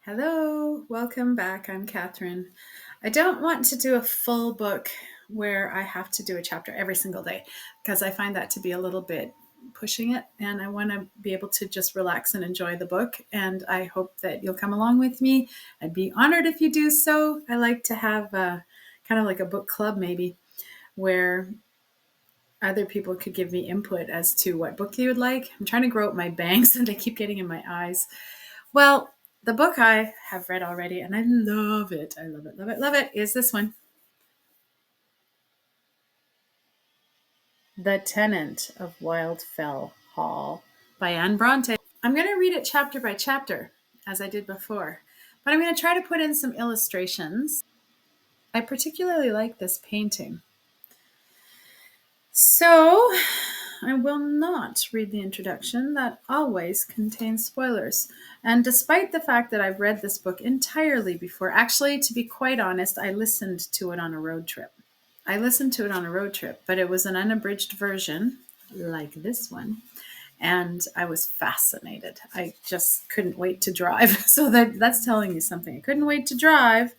Hello, welcome back. I'm Catherine. I don't want to do a full book where I have to do a chapter every single day because I find that to be a little bit pushing it, and I want to be able to just relax and enjoy the book. And I hope that you'll come along with me. I'd be honored if you do so. I like to have kind of like a book club, maybe, where other people could give me input as to what book they would like. I'm trying to grow out my bangs and they keep getting in my eyes. Well, the book I have read already, and I love it. I love it, love it, love it, is this one, The Tenant of Wildfell Hall by Brontë. I'm going to read it chapter by chapter, as I did before, but I'm going to try to put in some illustrations. I particularly like this painting. So, I will not read the introduction. That always contains spoilers. And despite the fact that I've read this book entirely before, actually, to be quite honest, I listened to it on a road trip. But it was an unabridged version, like this one. And I was fascinated. I just couldn't wait to drive. So that's telling you something. I couldn't wait to drive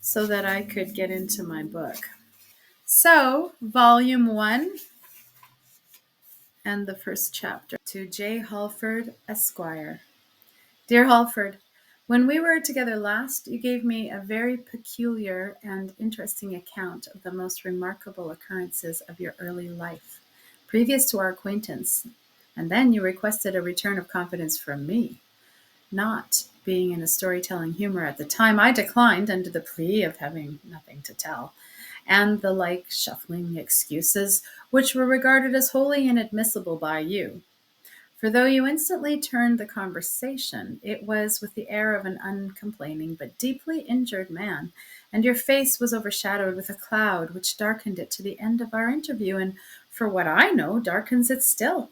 so that I could get into my book. So, volume 1, and the first chapter. To J. Halford, Esquire. Dear Halford, when we were together last, you gave me a very peculiar and interesting account of the most remarkable occurrences of your early life, previous to our acquaintance, and then you requested a return of confidence from me. Not being in a storytelling humor at the time, I declined under the plea of having nothing to tell, and the like shuffling excuses, which were regarded as wholly inadmissible by you. For though you instantly turned the conversation, it was with the air of an uncomplaining but deeply injured man, and your face was overshadowed with a cloud which darkened it to the end of our interview, and, for what I know, darkens it still.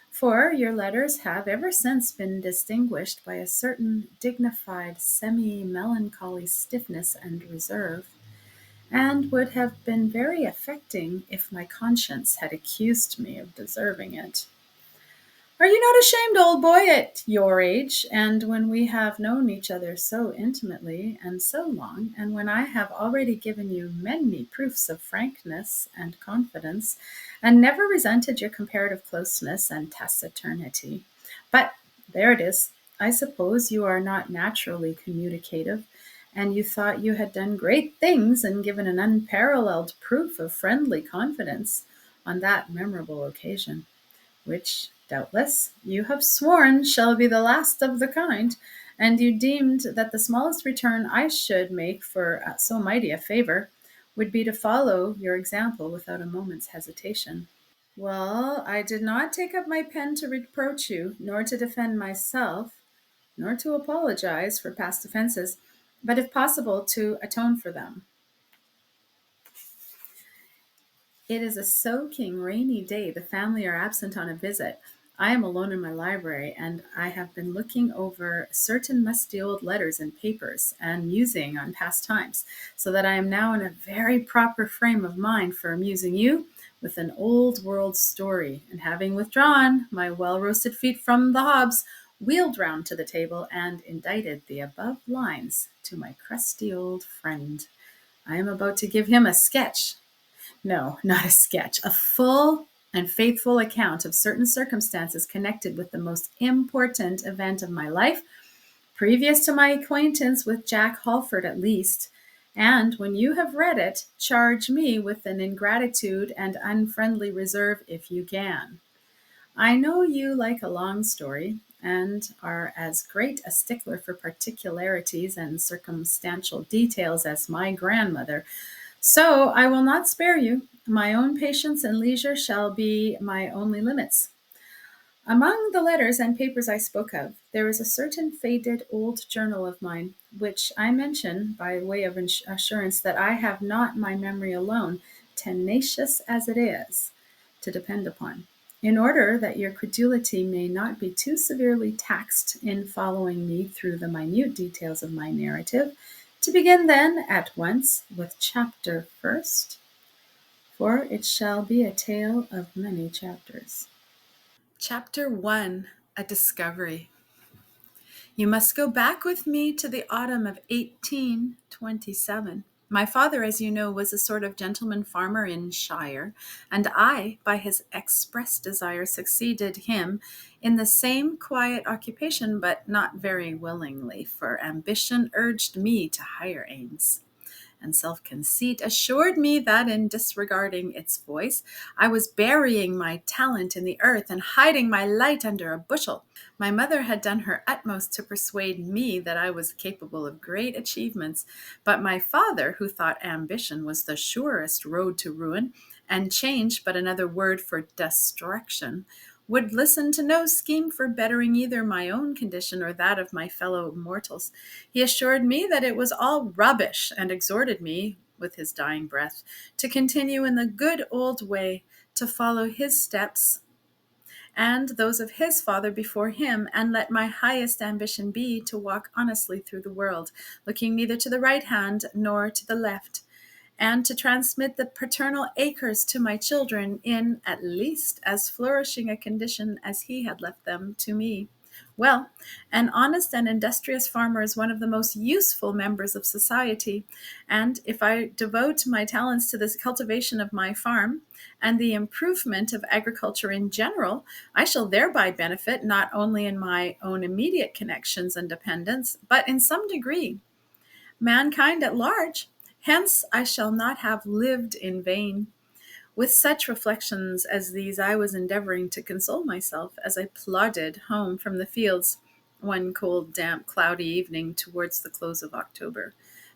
For your letters have ever since been distinguished by a certain dignified, semi-melancholy stiffness and reserve, and would have been very affecting if my conscience had accused me of deserving it. Are you not ashamed, old boy, at your age, and when we have known each other so intimately and so long, and when I have already given you many proofs of frankness and confidence, and never resented your comparative closeness and taciturnity? But there it is. I suppose you are not naturally communicative, and you thought you had done great things and given an unparalleled proof of friendly confidence on that memorable occasion, which, doubtless, you have sworn shall be the last of the kind, and you deemed that the smallest return I should make for so mighty a favor would be to follow your example without a moment's hesitation. Well, I did not take up my pen to reproach you, nor to defend myself, nor to apologize for past offenses, but if possible to atone for them. It is a soaking rainy day. The family are absent on a visit. I am alone in my library, and I have been looking over certain musty old letters and papers and musing on past times, so that I am now in a very proper frame of mind for amusing you with an old world story, and having withdrawn my well roasted feet from the hobs, wheeled round to the table and indited the above lines to my crusty old friend. I am about to give him a sketch, no, not a sketch, a full and faithful account of certain circumstances connected with the most important event of my life, previous to my acquaintance with Jack Halford at least. And when you have read it, charge me with an ingratitude and unfriendly reserve if you can. I know you like a long story, and are as great a stickler for particularities and circumstantial details as my grandmother, so I will not spare you. My own patience and leisure shall be my only limits. Among the letters and papers I spoke of, there is a certain faded old journal of mine, which I mention by way of assurance that I have not my memory alone, tenacious as it is, to depend upon, in order that your credulity may not be too severely taxed in following me through the minute details of my narrative. To begin then at once with chapter first, for it shall be a tale of many chapters. Chapter 1, A Discovery. You must go back with me to the autumn of 1827. My father, as you know, was a sort of gentleman farmer in Shire, and I, by his express desire, succeeded him in the same quiet occupation, but not very willingly, for ambition urged me to higher aims, and self-conceit assured me that in disregarding its voice, I was burying my talent in the earth and hiding my light under a bushel. My mother had done her utmost to persuade me that I was capable of great achievements, but my father, who thought ambition was the surest road to ruin, and change but another word for destruction, would listen to no scheme for bettering either my own condition or that of my fellow mortals. He assured me that it was all rubbish, and exhorted me, with his dying breath, to continue in the good old way, to follow his steps and those of his father before him, and let my highest ambition be to walk honestly through the world, looking neither to the right hand nor to the left, and to transmit the paternal acres to my children in at least as flourishing a condition as he had left them to me. Well, an honest and industrious farmer is one of the most useful members of society, and if I devote my talents to the cultivation of my farm and the improvement of agriculture in general, I shall thereby benefit not only in my own immediate connections and dependents, but in some degree mankind at large. Hence, I shall not have lived in vain. With such reflections as these, I was endeavoring to console myself as I plodded home from the fields one cold, damp, cloudy evening towards the close of October.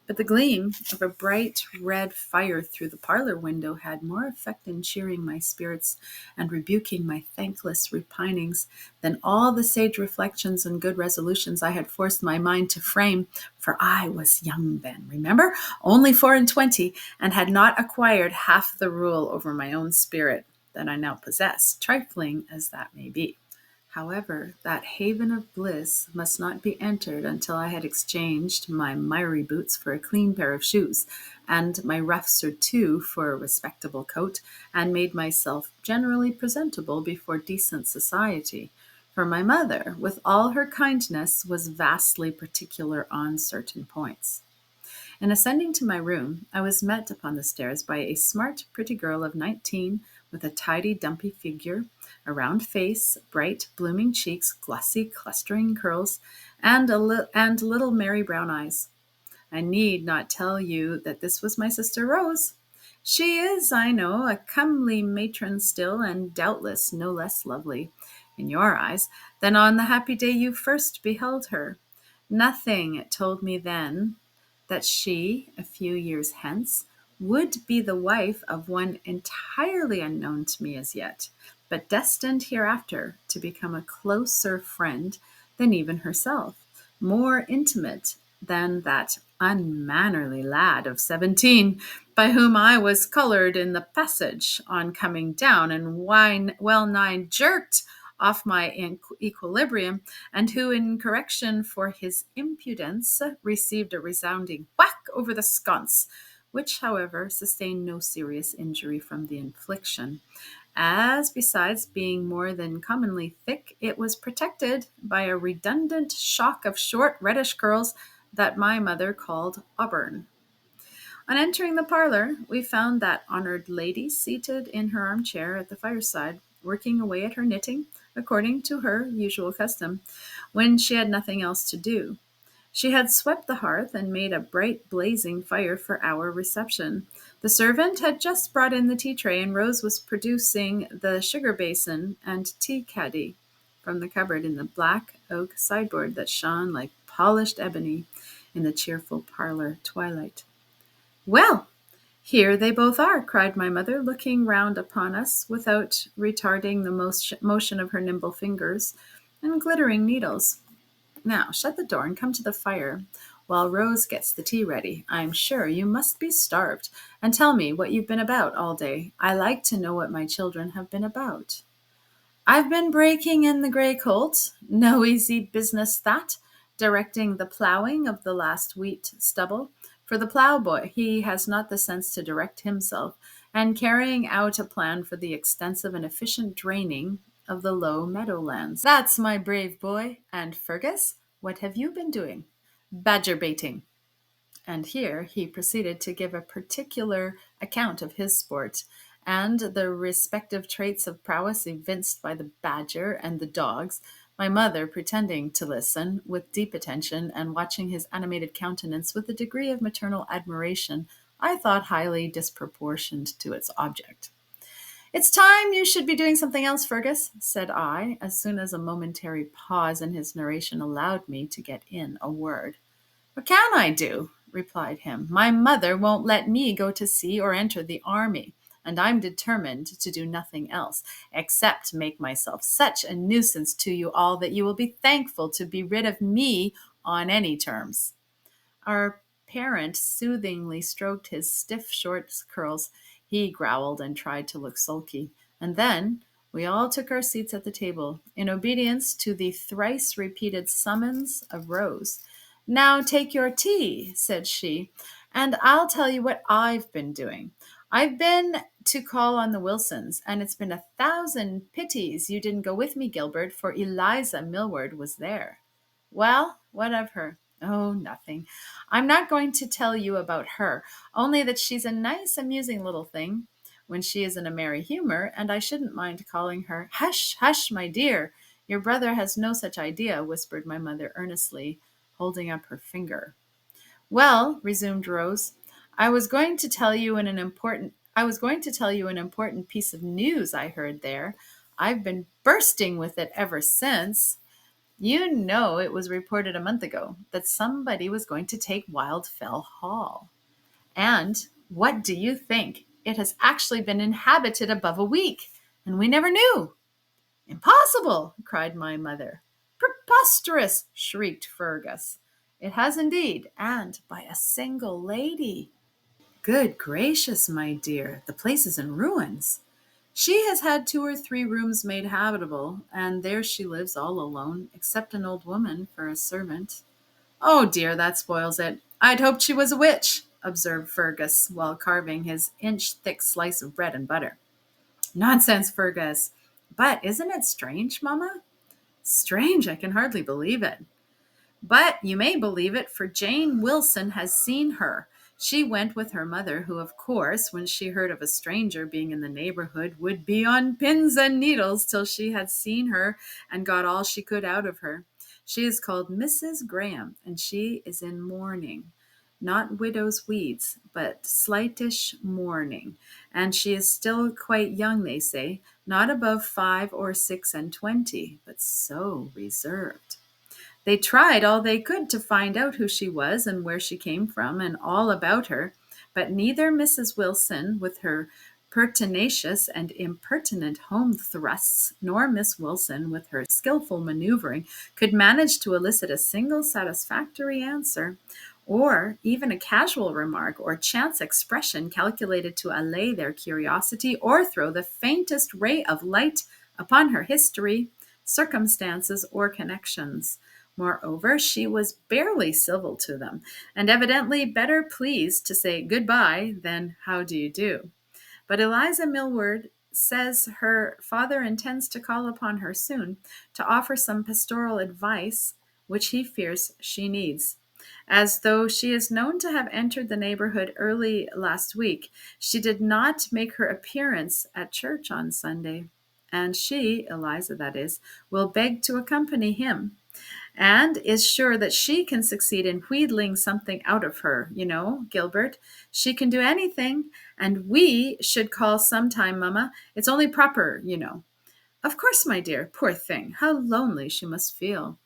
But the gleam of a bright red fire through the parlor window had more effect in cheering my spirits and rebuking my thankless repinings than all the sage reflections and good resolutions I had forced my mind to frame. For I was young then, remember, only 24, and had not acquired half the rule over my own spirit that I now possess, trifling as that may be. However, that haven of bliss must not be entered until I had exchanged my miry boots for a clean pair of shoes, and my rough surtout for a respectable coat, and made myself generally presentable before decent society. For my mother, with all her kindness, was vastly particular on certain points. In ascending to my room, I was met upon the stairs by a smart, pretty girl of 19, with a tidy, dumpy figure, a round face, bright, blooming cheeks, glossy, clustering curls, and little merry brown eyes. I need not tell you that this was my sister Rose. She is, I know, a comely matron still, and doubtless no less lovely, in your eyes, than on the happy day you first beheld her. Nothing told me then that she, a few years hence, would be the wife of one entirely unknown to me as yet, but destined hereafter to become a closer friend than even herself, more intimate than that unmannerly lad of 17, by whom I was colored in the passage on coming down, and well nigh jerked off my equilibrium, and who, in correction for his impudence, received a resounding whack over the sconce, which, however, sustained no serious injury from the infliction, as, besides being more than commonly thick, it was protected by a redundant shock of short reddish curls that my mother called auburn. On entering the parlor, we found that honored lady seated in her armchair at the fireside, working away at her knitting, according to her usual custom, when she had nothing else to do. She had swept the hearth and made a bright blazing fire for our reception. The servant had just brought in the tea tray, and Rose was producing the sugar basin and tea caddy from the cupboard in the black oak sideboard that shone like polished ebony in the cheerful parlor twilight. "Well, here they both are," cried my mother, looking round upon us without retarding the motion of her nimble fingers and glittering needles. "Now shut the door and come to the fire while Rose gets the tea ready. I'm sure you must be starved. And tell me what you've been about all day. I like to know what my children have been about." "I've been breaking in the grey colt. No easy business that, directing the ploughing of the last wheat stubble for the ploughboy. He has not the sense to direct himself, and carrying out a plan for the extensive and efficient draining of the low meadowlands. That's my brave boy. And Fergus?" What have you been doing? Badger baiting. And here he proceeded to give a particular account of his sport, and the respective traits of prowess evinced by the badger and the dogs, my mother pretending to listen with deep attention and watching his animated countenance with a degree of maternal admiration I thought highly disproportioned to its object. It's time you should be doing something else, Fergus, said I, as soon as a momentary pause in his narration allowed me to get in a word. What can I do? Replied him. My mother won't let me go to sea or enter the army, and I'm determined to do nothing else, except make myself such a nuisance to you all that you will be thankful to be rid of me on any terms. Our parent soothingly stroked his stiff, short curls. He growled and tried to look sulky. And then we all took our seats at the table, in obedience to the thrice repeated summons of Rose. Now take your tea, said she, and I'll tell you what I've been doing. I've been to call on the Wilsons, and it's been 1,000 pities you didn't go with me, Gilbert, for Eliza Millward was there. Well, what of her? Oh, nothing. I'm not going to tell you about her, only that she's a nice, amusing little thing when she is in a merry humor, and I shouldn't mind calling her. Hush, hush, my dear. Your brother has no such idea, whispered my mother earnestly, holding up her finger. Well, resumed Rose, I was going to tell you an important piece of news I heard there. I've been bursting with it ever since. You know, it was reported a month ago that somebody was going to take Wildfell Hall. And what do you think? It has actually been inhabited above a week, and we never knew. Impossible, cried my mother. Preposterous, shrieked Fergus. It has indeed, and by a single lady. Good gracious, my dear, the place is in ruins. She has had 2 or 3 rooms made habitable, and there she lives all alone, except an old woman for a servant. Oh dear, that spoils it. I'd hoped she was a witch, observed Fergus, while carving his inch-thick slice of bread and butter. Nonsense, Fergus. But isn't it strange, Mamma? Strange, I can hardly believe it. But you may believe it, for Jane Wilson has seen her. She went with her mother, who, of course, when she heard of a stranger being in the neighborhood, would be on pins and needles till she had seen her and got all she could out of her. She is called Mrs. Graham, and she is in mourning. Not widow's weeds, but slightish mourning. And she is still quite young, they say, not above 5 or 6 and 20, but so reserved. They tried all they could to find out who she was and where she came from and all about her, but neither Mrs. Wilson, with her pertinacious and impertinent home thrusts, nor Miss Wilson, with her skillful maneuvering, could manage to elicit a single satisfactory answer, or even a casual remark or chance expression calculated to allay their curiosity or throw the faintest ray of light upon her history, circumstances, or connections. Moreover, she was barely civil to them, and evidently better pleased to say good-bye than how do you do. But Eliza Millward says her father intends to call upon her soon to offer some pastoral advice which he fears she needs. As though she is known to have entered the neighborhood early last week, she did not make her appearance at church on Sunday, and she, Eliza that is, will beg to accompany him, and is sure that she can succeed in wheedling something out of her. You know, Gilbert, she can do anything, and we should call sometime, Mamma. It's only proper, you know. Of course, my dear, poor thing, how lonely she must feel.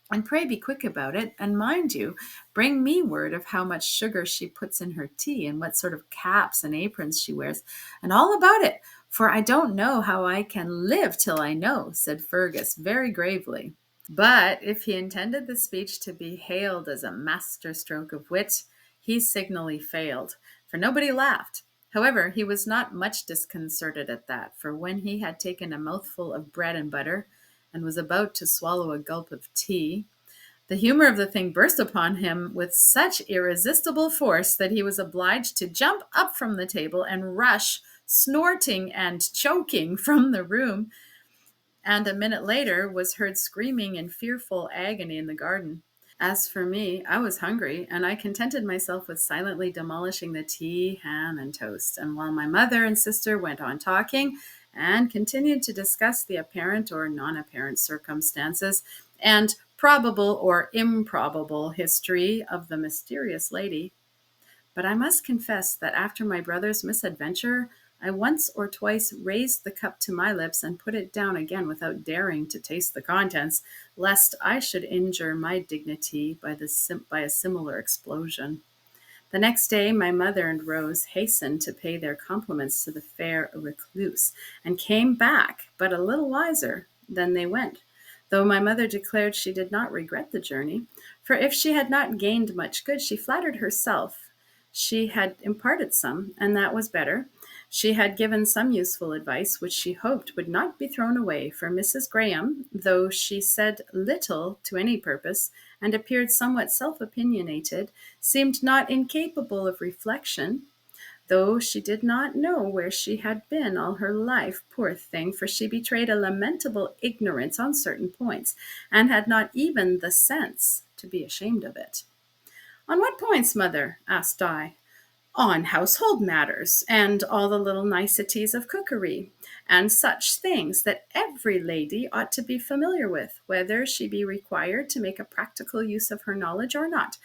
And pray be quick about it, and mind you, bring me word of how much sugar she puts in her tea, and what sort of caps and aprons she wears, and all about it, for I don't know how I can live till I know, said Fergus very gravely. But if he intended the speech to be hailed as a master-stroke of wit, he signally failed, for nobody laughed. However, he was not much disconcerted at that, for when he had taken a mouthful of bread and butter, and was about to swallow a gulp of tea, the humor of the thing burst upon him with such irresistible force that he was obliged to jump up from the table and rush, snorting and choking, from the room, and a minute later was heard screaming in fearful agony in the garden. As for me, I was hungry, and I contented myself with silently demolishing the tea, ham, and toast. And while my mother and sister went on talking and continued to discuss the apparent or non apparent circumstances and probable or improbable history of the mysterious lady, but I must confess that after my brother's misadventure, I once or twice raised the cup to my lips and put it down again without daring to taste the contents, lest I should injure my dignity by a similar explosion. The next day, my mother and Rose hastened to pay their compliments to the fair recluse, and came back but a little wiser than they went, though my mother declared she did not regret the journey, for if she had not gained much good, she flattered herself she had imparted some, and that was better. She had given some useful advice, which she hoped would not be thrown away, for Mrs. Graham, though she said little to any purpose, and appeared somewhat self-opinionated, seemed not incapable of reflection, though she did not know where she had been all her life, poor thing, for she betrayed a lamentable ignorance on certain points, and had not even the sense to be ashamed of it. "On what points, mother?" asked I. "On household matters, and all the little niceties of cookery, and such things that every lady ought to be familiar with, whether she be required to make a practical use of her knowledge or not.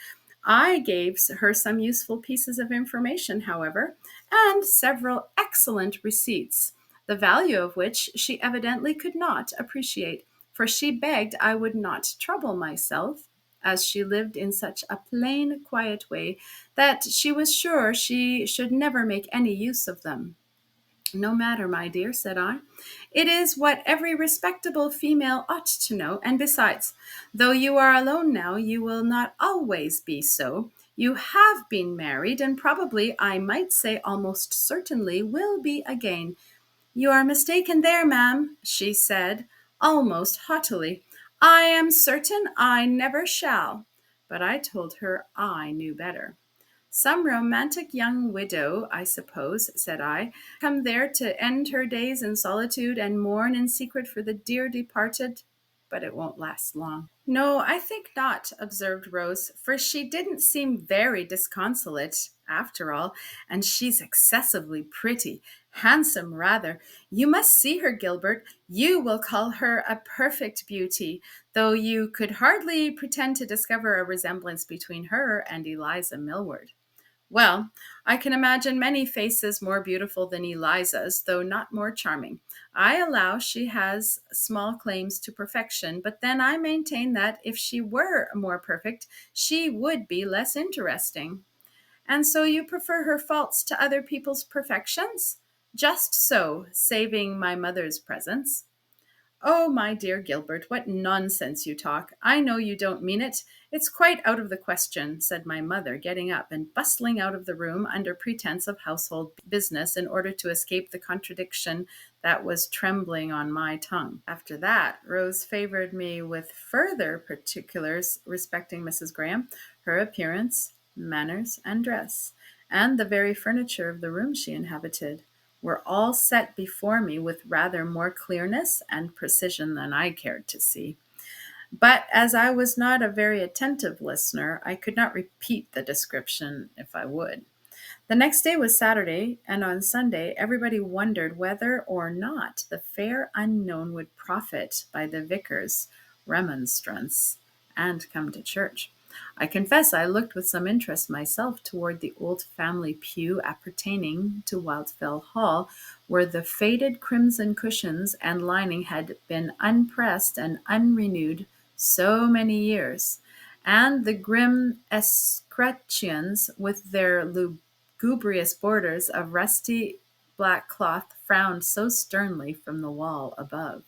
I gave her some useful pieces of information, however, and several excellent receipts, the value of which she evidently could not appreciate, for she begged I would not trouble myself, as she lived in such a plain, quiet way, that she was sure she should never make any use of them." "No matter, my dear," said I. "It is what every respectable female ought to know. And besides, though you are alone now, you will not always be so. You have been married, and probably, I might say almost certainly, will be again." "You are mistaken there, ma'am," she said, almost haughtily. "I am certain I never shall." But I told her I knew better. "Some romantic young widow, I suppose," said I, "come there to end her days in solitude and mourn in secret for the dear departed. But it won't last long." "No, I think not," observed Rose, "for she didn't seem very disconsolate, after all, and she's excessively pretty, handsome rather. You must see her, Gilbert. You will call her a perfect beauty, though you could hardly pretend to discover a resemblance between her and Eliza Millward." "Well, I can imagine many faces more beautiful than Eliza's, though not more charming. I allow she has small claims to perfection, but then I maintain that if she were more perfect, she would be less interesting." "And so you prefer her faults to other people's perfections?" "Just so, saving my mother's presence." "Oh, my dear Gilbert, what nonsense you talk! I know you don't mean it. It's quite out of the question," said my mother, getting up and bustling out of the room under pretense of household business in order to escape the contradiction that was trembling on my tongue. After that, Rose favored me with further particulars respecting Mrs. Graham, her appearance, manners, and dress, and the very furniture of the room she inhabited, were all set before me with rather more clearness and precision than I cared to see. But as I was not a very attentive listener, I could not repeat the description if I would. The next day was Saturday, and on Sunday everybody wondered whether or not the fair unknown would profit by the vicar's remonstrance and come to church. I confess I looked with some interest myself toward the old family pew appertaining to Wildfell Hall, where the faded crimson cushions and lining had been unpressed and unrenewed so many years, and the grim escutcheons with their lugubrious borders of rusty black cloth frowned so sternly from the wall above.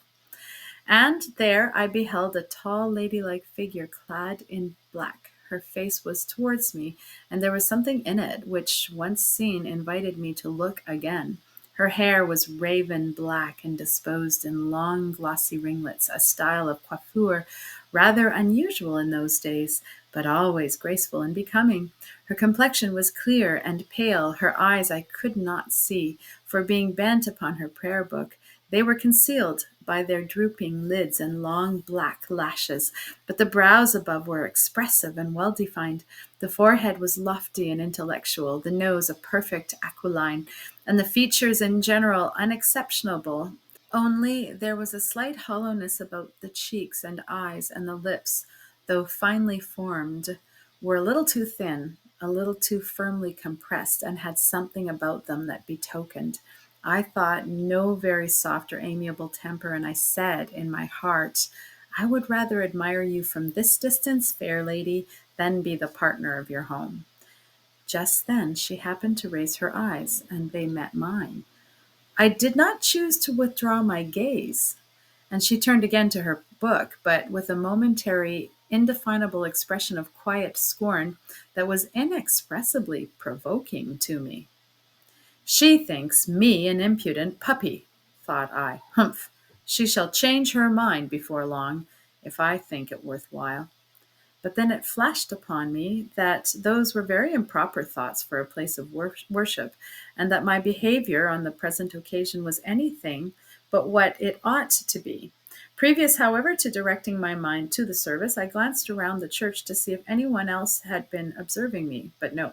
And there I beheld a tall ladylike figure clad in black. Her face was towards me, and there was something in it which, once seen, invited me to look again. Her hair was raven black and disposed in long glossy ringlets, a style of coiffure rather unusual in those days, but always graceful and becoming. Her complexion was clear and pale. Her eyes I could not see, for being bent upon her prayer book, they were concealed by their drooping lids and long black lashes, but the brows above were expressive and well defined. The forehead was lofty and intellectual, the nose a perfect aquiline, and the features in general unexceptionable. Only there was a slight hollowness about the cheeks and eyes, and the lips, though finely formed, were a little too thin, a little too firmly compressed, and had something about them that betokened, I thought, no very soft or amiable temper, and I said in my heart, I would rather admire you from this distance, fair lady, than be the partner of your home. Just then she happened to raise her eyes, and they met mine. I did not choose to withdraw my gaze, and she turned again to her book, but with a momentary, indefinable expression of quiet scorn that was inexpressibly provoking to me. She thinks me an impudent puppy, thought I. Humph! She shall change her mind before long, if I think it worth while. But then it flashed upon me that those were very improper thoughts for a place of worship, and that my behavior on the present occasion was anything but what it ought to be. Previous, however, to directing my mind to the service, I glanced around the church to see if anyone else had been observing me, but no.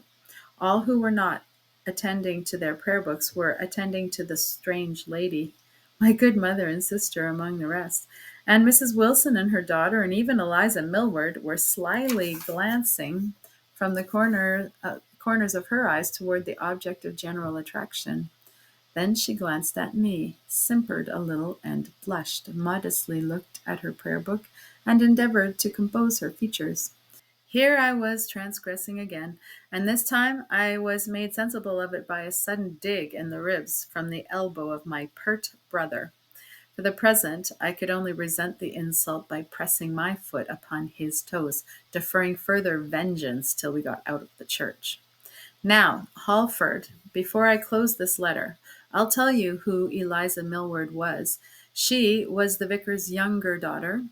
All who were not attending to their prayer books were attending to the strange lady, my good mother and sister among the rest, and Mrs. Wilson and her daughter, and even Eliza Millward, were slyly glancing from the corners of her eyes toward the object of general attraction. Then she glanced at me, simpered a little, and blushed, modestly looked at her prayer book, and endeavored to compose her features. Here I was transgressing again, and this time I was made sensible of it by a sudden dig in the ribs from the elbow of my pert brother. For the present, I could only resent the insult by pressing my foot upon his toes, deferring further vengeance till we got out of the church. Now, Halford, before I close this letter, I'll tell you who Eliza Millward was. She was the vicar's younger daughter,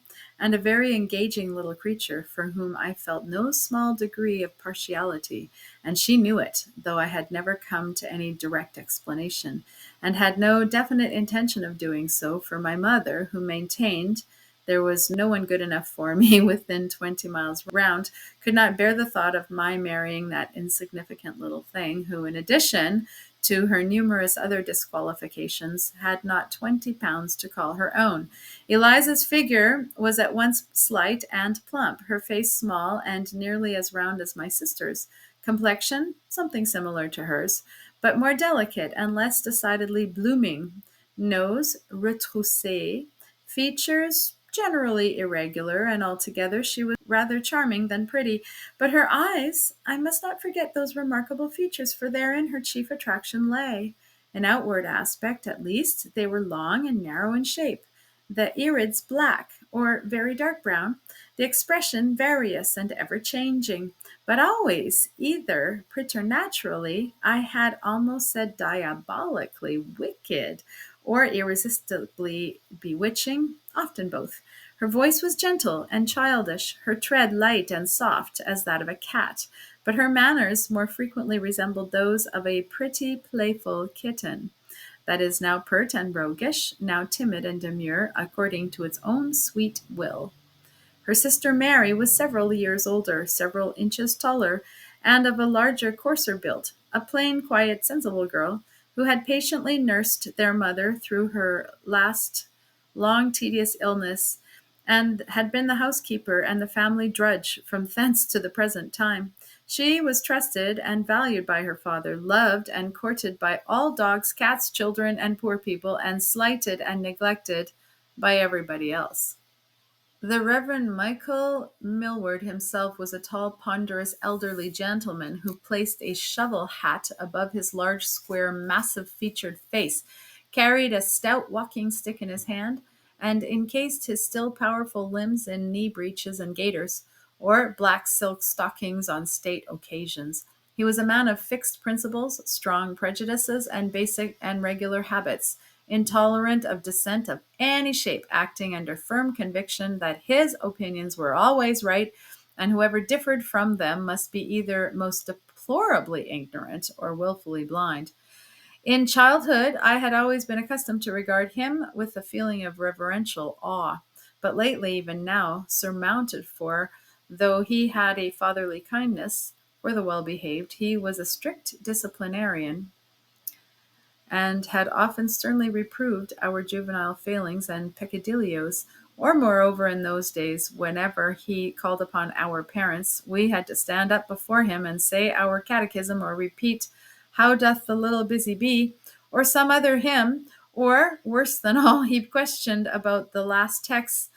and a very engaging little creature for whom I felt no small degree of partiality, and she knew it, though I had never come to any direct explanation, and had no definite intention of doing so, for my mother, who maintained there was no one good enough for me within 20 miles round, could not bear the thought of my marrying that insignificant little thing, who, in addition to her numerous other disqualifications, had not £20 to call her own. Eliza's figure was at once slight and plump, her face small and nearly as round as my sister's, complexion something similar to hers, but more delicate and less decidedly blooming, nose retroussé, features generally irregular, and altogether she was rather charming than pretty. But her eyes, I must not forget those remarkable features, for therein her chief attraction lay. In outward aspect, at least, they were long and narrow in shape, the irids black, or very dark brown, the expression various and ever-changing, but always either preternaturally, I had almost said diabolically wicked, or irresistibly bewitching, often both. Her voice was gentle and childish, her tread light and soft as that of a cat, but her manners more frequently resembled those of a pretty, playful kitten, that is now pert and roguish, now timid and demure, according to its own sweet will. Her sister Mary was several years older, several inches taller, and of a larger, coarser build, a plain, quiet, sensible girl, who had patiently nursed their mother through her last long, tedious illness, and had been the housekeeper and the family drudge from thence to the present time. She was trusted and valued by her father, loved and courted by all dogs, cats, children, and poor people, and slighted and neglected by everybody else. The Reverend Michael Millward himself was a tall, ponderous, elderly gentleman who placed a shovel hat above his large, square, massive-featured face, carried a stout walking stick in his hand, and encased his still powerful limbs in knee breeches and gaiters, or black silk stockings on state occasions. He was a man of fixed principles, strong prejudices, and basic and regular habits, intolerant of dissent of any shape, acting under firm conviction that his opinions were always right, and whoever differed from them must be either most deplorably ignorant or wilfully blind. In childhood, I had always been accustomed to regard him with a feeling of reverential awe, but lately, even now, surmounted, for though he had a fatherly kindness for the well behaved, he was a strict disciplinarian and had often sternly reproved our juvenile failings and peccadilloes. Or, moreover, in those days, whenever he called upon our parents, we had to stand up before him and say our catechism, or repeat, "How doth the little busy bee?" or some other hymn, or, worse than all, he questioned about the last texts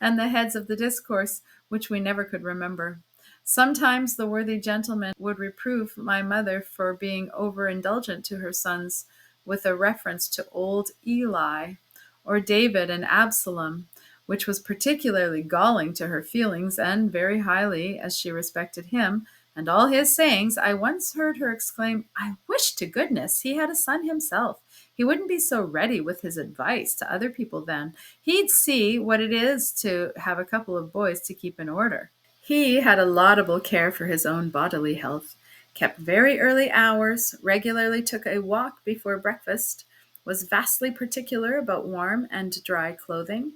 and the heads of the discourse, which we never could remember. Sometimes the worthy gentleman would reprove my mother for being overindulgent to her sons, with a reference to old Eli, or David and Absalom, which was particularly galling to her feelings, and very highly as she respected him and all his sayings. I once heard her exclaim, "I wish to goodness he had a son himself. He wouldn't be so ready with his advice to other people then. He'd see what it is to have a couple of boys to keep in order." He had a laudable care for his own bodily health, kept very early hours, regularly took a walk before breakfast, was vastly particular about warm and dry clothing,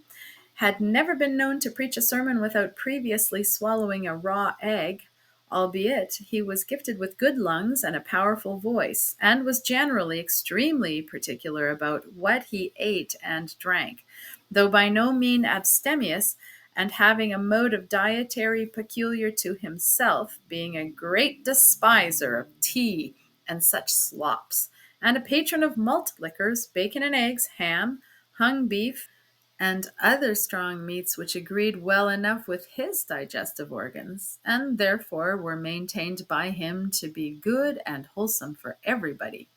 had never been known to preach a sermon without previously swallowing a raw egg, albeit he was gifted with good lungs and a powerful voice, and was generally extremely particular about what he ate and drank, though by no means abstemious, and having a mode of dietary peculiar to himself, being a great despiser of tea and such slops, and a patron of malt liquors, bacon and eggs, ham, hung beef, and other strong meats, which agreed well enough with his digestive organs, and therefore were maintained by him to be good and wholesome for everybody,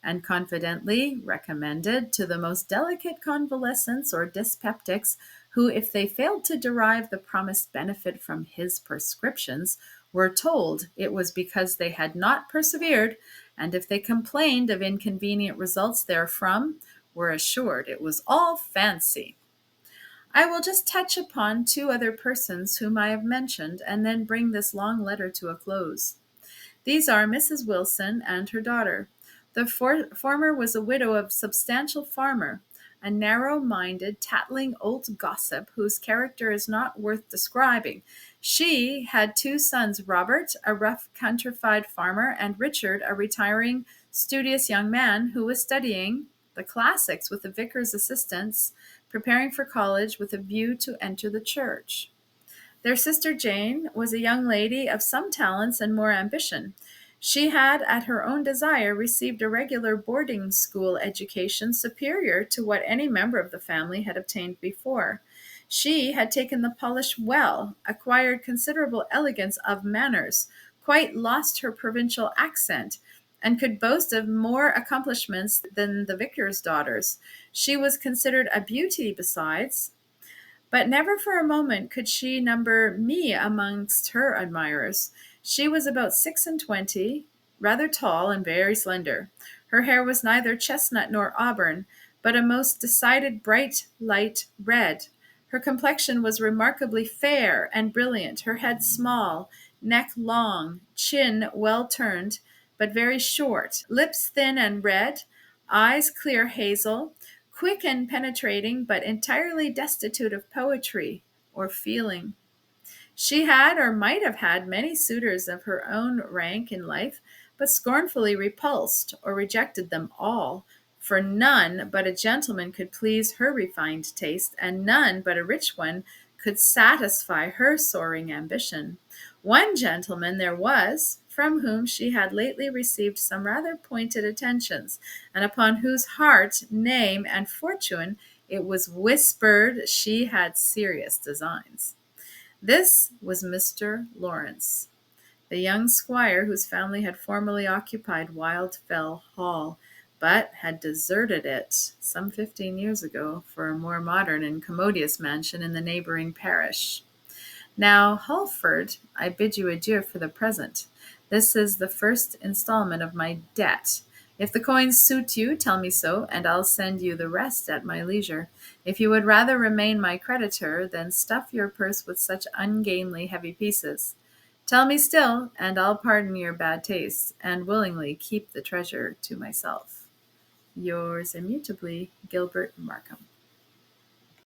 and confidently recommended to the most delicate convalescents or dyspeptics, who, if they failed to derive the promised benefit from his prescriptions, were told it was because they had not persevered, and if they complained of inconvenient results therefrom, were assured it was all fancy. I will just touch upon two other persons whom I have mentioned, and then bring this long letter to a close. These are Mrs. Wilson and her daughter. The former was a widow of substantial farmer, a narrow-minded, tattling old gossip whose character is not worth describing. She had two sons, Robert, a rough countrified farmer, and Richard, a retiring, studious young man who was studying the classics with the vicar's assistants, preparing for college with a view to enter the church. Their sister Jane was a young lady of some talents and more ambition. She had, at her own desire, received a regular boarding school education superior to what any member of the family had obtained before. She had taken the polish well, acquired considerable elegance of manners, quite lost her provincial accent, and could boast of more accomplishments than the vicar's daughters. She was considered a beauty besides, but never for a moment could she number me amongst her admirers. She was about 26, rather tall and very slender. Her hair was neither chestnut nor auburn, but a most decided bright light red. Her complexion was remarkably fair and brilliant, her head small, neck long, chin well turned, but very short, lips thin and red, eyes clear hazel, quick and penetrating, but entirely destitute of poetry or feeling. She had or might have had many suitors of her own rank in life, but scornfully repulsed or rejected them all, for none but a gentleman could please her refined taste, and none but a rich one could satisfy her soaring ambition. One gentleman there was, from whom she had lately received some rather pointed attentions, and upon whose heart, name, and fortune it was whispered she had serious designs. This was Mr. Lawrence, the young squire whose family had formerly occupied Wildfell Hall, but had deserted it some 15 years ago for a more modern and commodious mansion in the neighboring parish. Now, Halford, I bid you adieu for the present. This is the first installment of my debt. If the coins suit you, tell me so, and I'll send you the rest at my leisure. If you would rather remain my creditor, then stuff your purse with such ungainly heavy pieces. Tell me still, and I'll pardon your bad taste, and willingly keep the treasure to myself. Yours immutably, Gilbert Markham.